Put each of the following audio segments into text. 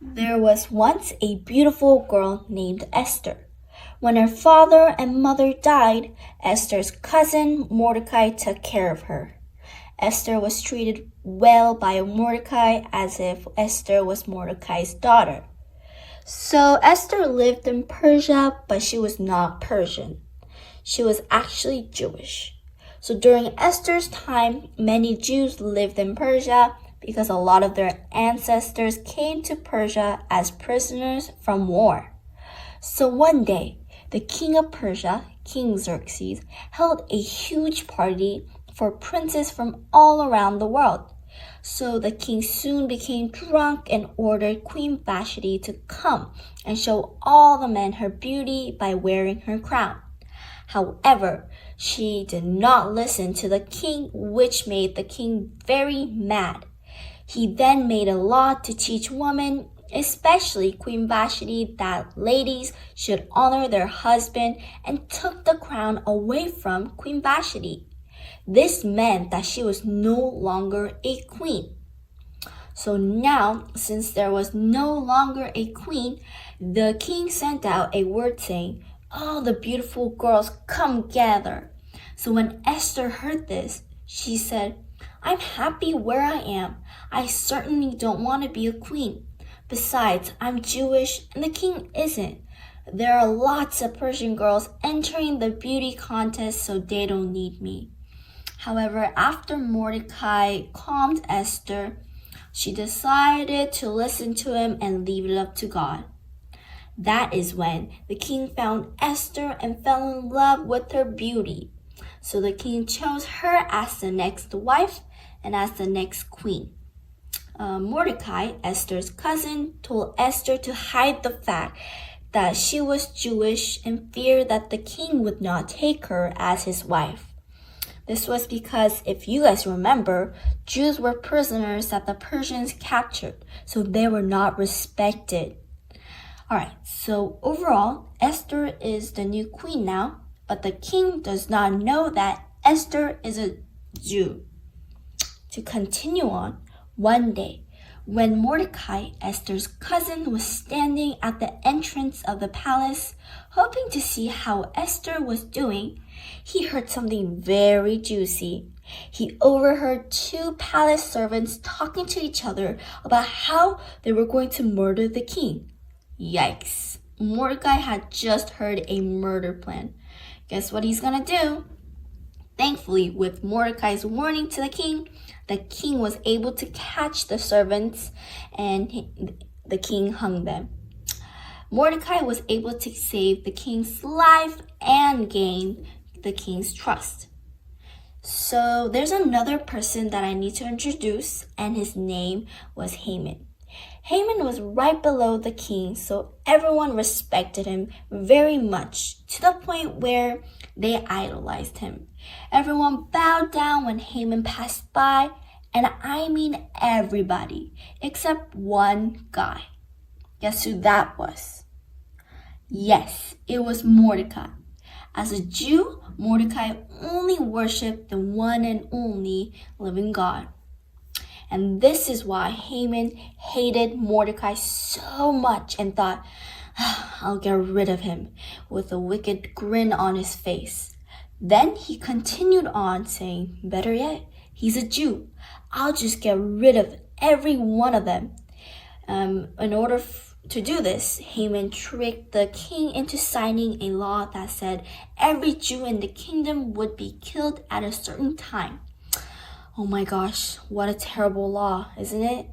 There was once a beautiful girl named Esther. When her father and mother died, Esther's cousin Mordecai took care of her. Esther was treated well by Mordecai as if Esther was Mordecai's daughter. So Esther lived in Persia, but she was not Persian. She was actually Jewish. So during Esther's time, many Jews lived in Persia because a lot of their ancestors came to Persia as prisoners from war. So one day, the king of Persia, King Xerxes, held a huge party for princes from all around the world. So the king soon became drunk and ordered Queen Vashti to come and show all the men her beauty by wearing her crown. However, she did not listen to the king, which made the king very mad. He then made a law to teach women, especially Queen Vashti, that ladies should honor their husband and took the crown away from Queen Vashti. This meant that she was no longer a queen. So now, since there was no longer a queen, the king sent out a word saying, "All the beautiful girls come gather." So when Esther heard this, she said, "I'm happy where I am. I certainly don't want to be a queen. Besides, I'm Jewish and the king isn't. There are lots of Persian girls entering the beauty contest, so they don't need me." However, after Mordecai calmed Esther, she decided to listen to him and leave it up to God. That is when the king found Esther and fell in love with her beauty. So the king chose her as the next wife and as the next queen. Mordecai, Esther's cousin, told Esther to hide the fact that she was Jewish and feared that the king would not take her as his wife. This was because, if you guys remember, Jews were prisoners that the Persians captured, so they were not respected. Alright, so overall, Esther is the new queen now, but the king does not know that Esther is a Jew. To continue on, one day, when Mordecai, Esther's cousin, was standing at the entrance of the palace, hoping to see how Esther was doing, he heard something very juicy. He overheard two palace servants talking to each other about how they were going to murder the king. Yikes! Mordecai had just heard a murder plan. Guess what he's gonna do? Thankfully, with Mordecai's warning to the king was able to catch the servants and the king hung them. Mordecai was able to save the king's life and gain the king's trust. So there's another person that I need to introduce, and his name was Haman. Haman was right below the king, so everyone respected him very much, to the point where they idolized him. Everyone bowed down when Haman passed by, and I mean everybody, except one guy. Guess who that was? Yes, it was Mordecai. As a Jew, Mordecai only worshipped the one and only living God. And this is why Haman hated Mordecai so much and thought, "I'll get rid of him," with a wicked grin on his face. Then he continued on saying, "Better yet, he's a Jew. I'll just get rid of every one of them." In order to do this, Haman tricked the king into signing a law that said every Jew in the kingdom would be killed at a certain time. Oh my gosh, what a terrible law, isn't it?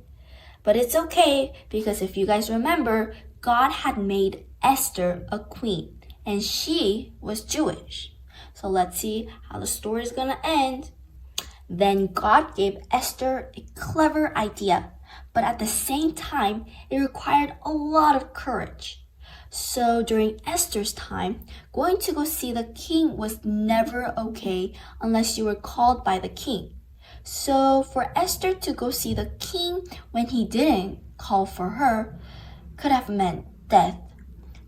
But it's okay, because if you guys remember, God had made Esther a queen, and she was Jewish. So let's see how the story is gonna end. Then God gave Esther a clever idea, but at the same time, it required a lot of courage. So during Esther's time, going to go see the king was never okay unless you were called by the king. So for Esther to go see the king when he didn't call for her could have meant death.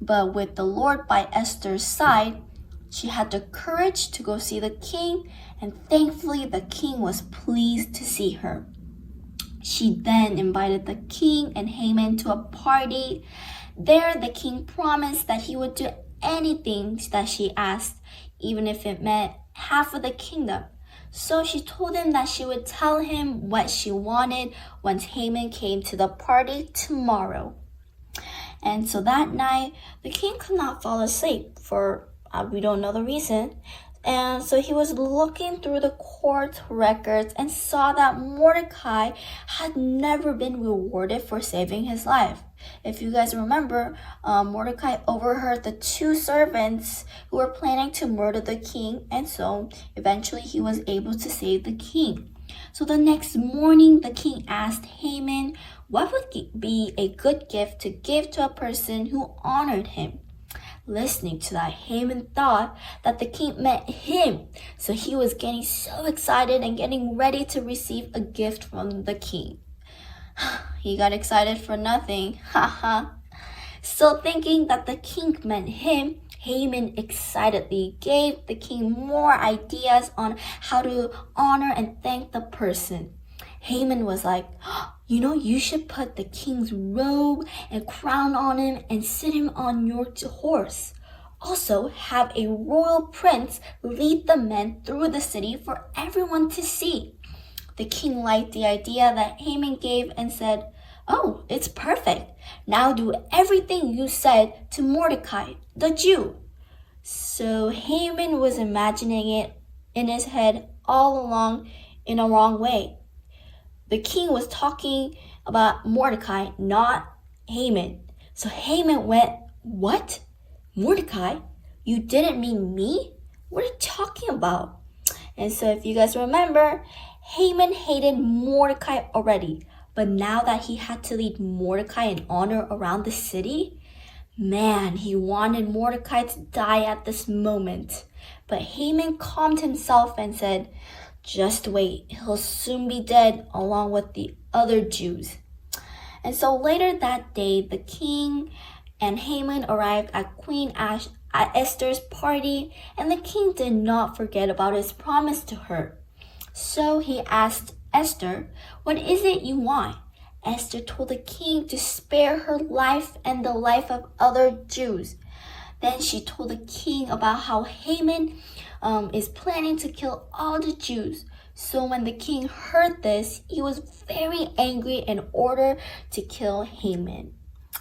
But with the Lord by Esther's side, she had the courage to go see the king, and thankfully the king was pleased to see her. She then invited the king and Haman to a party. There, the king promised that he would do anything that she asked, even if it meant half of the kingdom. So she told him that she would tell him what she wanted once Haman came to the party tomorrow. And so that night, the king could not fall asleep for we don't know the reason. And so he was looking through the court records and saw that Mordecai had never been rewarded for saving his life. If you guys remember, Mordecai overheard the 2 servants who were planning to murder the king, and so eventually he was able to save the king. So the next morning, the king asked Haman what would be a good gift to give to a person who honored him. Listening to that, Haman thought that the king meant him, so he was getting so excited and getting ready to receive a gift from the king. He got excited for nothing. Still thinking that the king meant him, Haman excitedly gave the king more ideas on how to honor and thank the person. Haman was like, you should put the king's robe and crown on him and sit him on your horse. Also, have a royal prince lead the men through the city for everyone to see. The king liked the idea that Haman gave and said, "Oh, it's perfect. Now do everything you said to Mordecai, the Jew." So Haman was imagining it in his head all along in a wrong way. The king was talking about Mordecai, not Haman. So Haman went, "What? Mordecai? You didn't mean me? What are you talking about?" And so if you guys remember, Haman hated Mordecai already. But now that he had to lead Mordecai in honor around the city, man, he wanted Mordecai to die at this moment. But Haman calmed himself and said, "Just wait, he'll soon be dead along with the other Jews." And so later that day, the king and Haman arrived at Queen Esther's party, and the king did not forget about his promise to her. So he asked Esther, "What is it you want?" Esther told the king to spare her life and the life of other Jews. Then she told the king about how Haman is planning to kill all the Jews. So when the king heard this, he was very angry and ordered to kill Haman.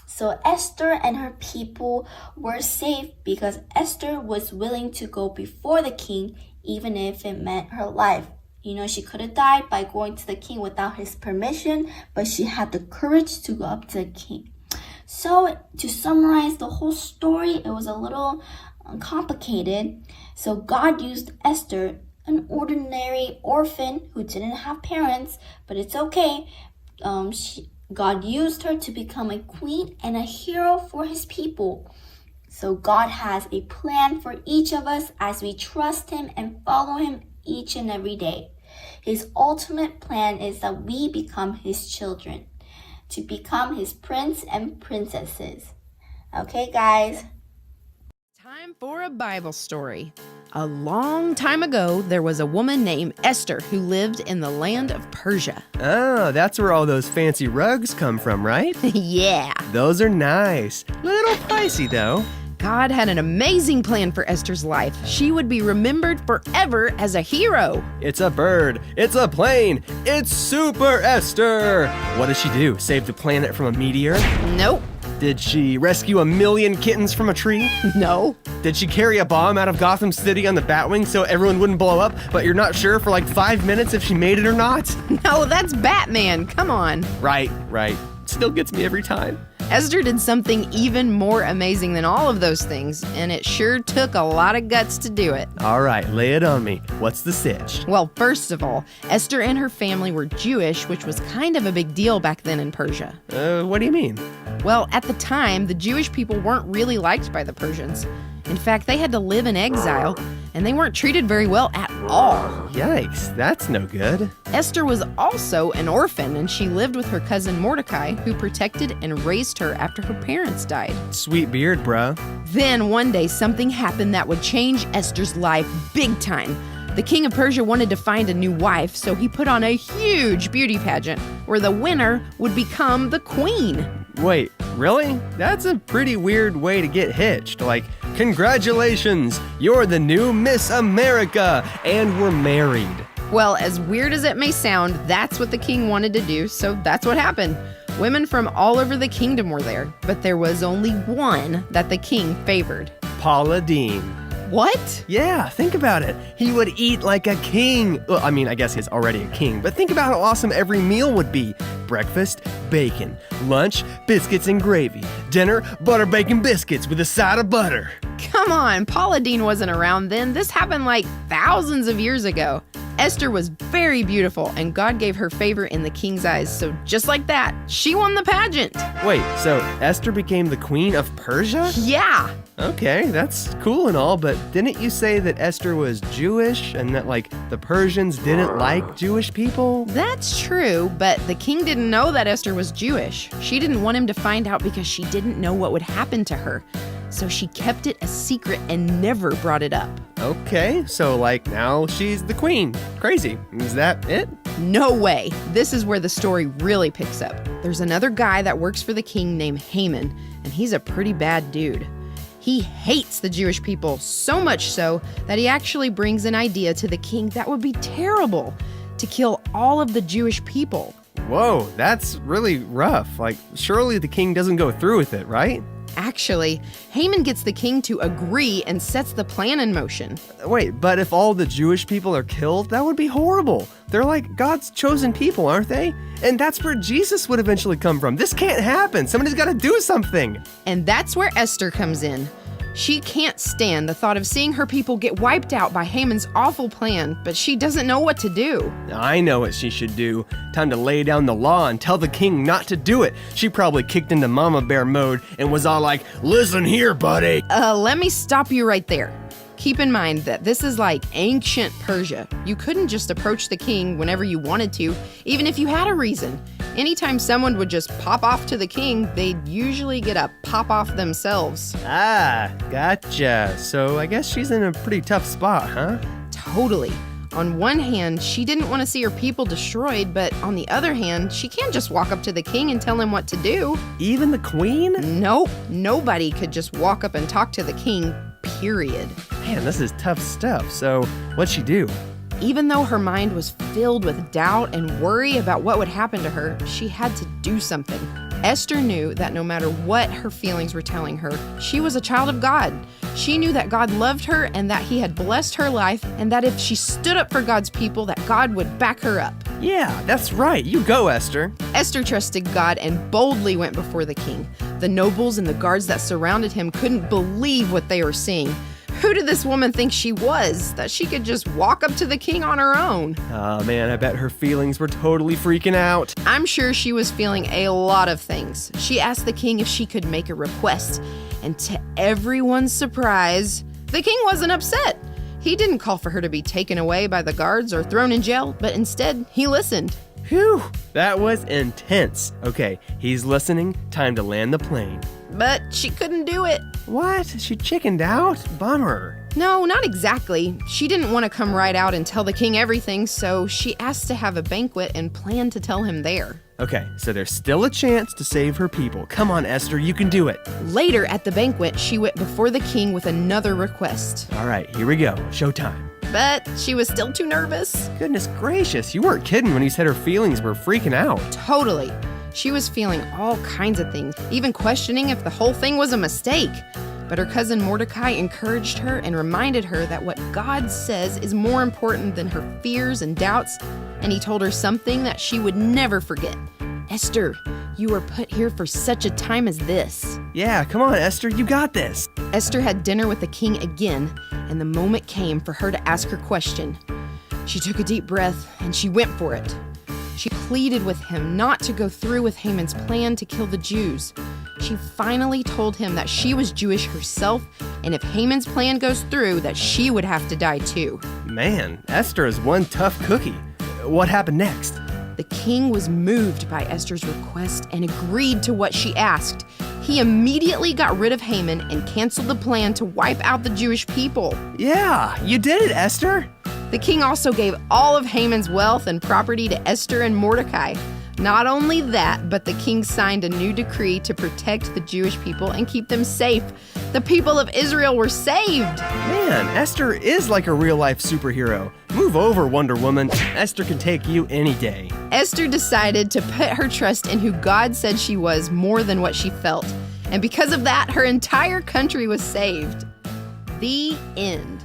So Esther and her people were safe because Esther was willing to go before the king, even if it meant her life. She could have died by going to the king without his permission, but she had the courage to go up to the king. So to summarize the whole story, it was a little complicated. So God used Esther, an ordinary orphan who didn't have parents, but it's okay. God used her to become a queen and a hero for his people. So God has a plan for each of us as we trust him and follow him each and every day. His ultimate plan is that we become his children, to become his prince and princesses. Okay, guys? Time for a Bible story. A long time ago, there was a woman named Esther who lived in the land of Persia. Oh, that's where all those fancy rugs come from, right? Yeah. Those are nice. Little pricey, though. God had an amazing plan for Esther's life. She would be remembered forever as a hero. It's a bird. It's a plane. It's Super Esther. What does she do? Save the planet from a meteor? Nope. Did she rescue 1,000,000 kittens from a tree? No. Did she carry a bomb out of Gotham City on the Batwing so everyone wouldn't blow up, but you're not sure for like 5 minutes if she made it or not? No, that's Batman. Come on. Right. Still gets me every time. Esther did something even more amazing than all of those things, and it sure took a lot of guts to do it. All right, lay it on me. What's the sitch? Well, first of all, Esther and her family were Jewish, which was kind of a big deal back then in Persia. What do you mean? Well, at the time, the Jewish people weren't really liked by the Persians. In fact, they had to live in exile, and they weren't treated very well at all. Yikes, that's no good. Esther was also an orphan, and she lived with her cousin Mordecai, who protected and raised her after her parents died. Sweet beard, bro. Then one day, something happened that would change Esther's life big time. The king of Persia wanted to find a new wife, so he put on a huge beauty pageant where the winner would become the queen. Wait, really? That's a pretty weird way to get hitched. Like, congratulations, you're the new Miss America, and we're married. Well, as weird as it may sound, that's what the king wanted to do, so that's what happened. Women from all over the kingdom were there, but there was only one that the king favored. Paula Deen. What? Yeah, think about it. He would eat like a king. Well, I mean, I guess he's already a king, but think about how awesome every meal would be. Breakfast, bacon. Lunch, biscuits and gravy. Dinner, butter bacon biscuits with a side of butter. Come on, Paula Deen wasn't around then. This happened like thousands of years ago. Esther was very beautiful, and God gave her favor in the king's eyes, so just like that, she won the pageant. Wait, so Esther became the queen of Persia? Yeah. Okay, that's cool and all, but didn't you say that Esther was Jewish and that, like, the Persians didn't like Jewish people? That's true, but the king didn't know that Esther was Jewish. She didn't want him to find out because she didn't know what would happen to her. So she kept it a secret and never brought it up. Okay, so like now she's the queen. Crazy. Is that it? No way. This is where the story really picks up. There's another guy that works for the king named Haman, and he's a pretty bad dude. He hates the Jewish people, so much so that he actually brings an idea to the king that would be terrible, to kill all of the Jewish people. Whoa, that's really rough. Like, surely the king doesn't go through with it, right? Actually, Haman gets the king to agree and sets the plan in motion. Wait, but if all the Jewish people are killed, that would be horrible. They're like God's chosen people, aren't they? And that's where Jesus would eventually come from. This can't happen. Somebody's got to do something. And that's where Esther comes in. She can't stand the thought of seeing her people get wiped out by Haman's awful plan, but she doesn't know what to do. I know what she should do. Time to lay down the law and tell the king not to do it. She probably kicked into mama bear mode and was all like, listen here, buddy. Let me stop you right there. Keep in mind that this is like ancient Persia. You couldn't just approach the king whenever you wanted to, even if you had a reason. Anytime someone would just pop off to the king, they'd usually get a pop off themselves. Ah, gotcha. So I guess she's in a pretty tough spot, huh? Totally. On one hand, she didn't want to see her people destroyed, but on the other hand, she can't just walk up to the king and tell him what to do. Even the queen? Nope, nobody could just walk up and talk to the king, period. Man, this is tough stuff. So what'd she do? Even though her mind was filled with doubt and worry about what would happen to her, she had to do something. Esther knew that no matter what her feelings were telling her, she was a child of God. She knew that God loved her and that he had blessed her life, and that if she stood up for God's people, that God would back her up. Yeah, that's right. You go, Esther. Esther trusted God and boldly went before the king. The nobles and the guards that surrounded him couldn't believe what they were seeing. Who did this woman think she was, that she could just walk up to the king on her own? Oh man, I bet her feelings were totally freaking out. I'm sure she was feeling a lot of things. She asked the king if she could make a request, and to everyone's surprise, the king wasn't upset. He didn't call for her to be taken away by the guards or thrown in jail, but instead, he listened. Phew, that was intense. Okay, he's listening. Time to land the plane. But she couldn't do it. What? She chickened out? Bummer. No, not exactly. She didn't want to come right out and tell the king everything, so she asked to have a banquet and planned to tell him there. Okay, so there's still a chance to save her people. Come on, Esther, you can do it. Later at the banquet, she went before the king with another request. All right, here we go. Showtime. But she was still too nervous. Goodness gracious, you weren't kidding when you said her feelings were freaking out. Totally. She was feeling all kinds of things, even questioning if the whole thing was a mistake. But her cousin Mordecai encouraged her and reminded her that what God says is more important than her fears and doubts, and he told her something that she would never forget. Esther, you were put here for such a time as this. Yeah, come on, Esther, you got this. Esther had dinner with the king again, and the moment came for her to ask her question. She took a deep breath, and she went for it. She pleaded with him not to go through with Haman's plan to kill the Jews. She finally told him that she was Jewish herself, and if Haman's plan goes through, that she would have to die too. Man, Esther is one tough cookie. What happened next? The king was moved by Esther's request and agreed to what she asked. He immediately got rid of Haman and canceled the plan to wipe out the Jewish people. Yeah, you did it, Esther. The king also gave all of Haman's wealth and property to Esther and Mordecai. Not only that, but the king signed a new decree to protect the Jewish people and keep them safe. The people of Israel were saved. Man, Esther is like a real-life superhero. Move over, Wonder Woman. Esther can take you any day. Esther decided to put her trust in who God said she was more than what she felt. And because of that, her entire country was saved. The end.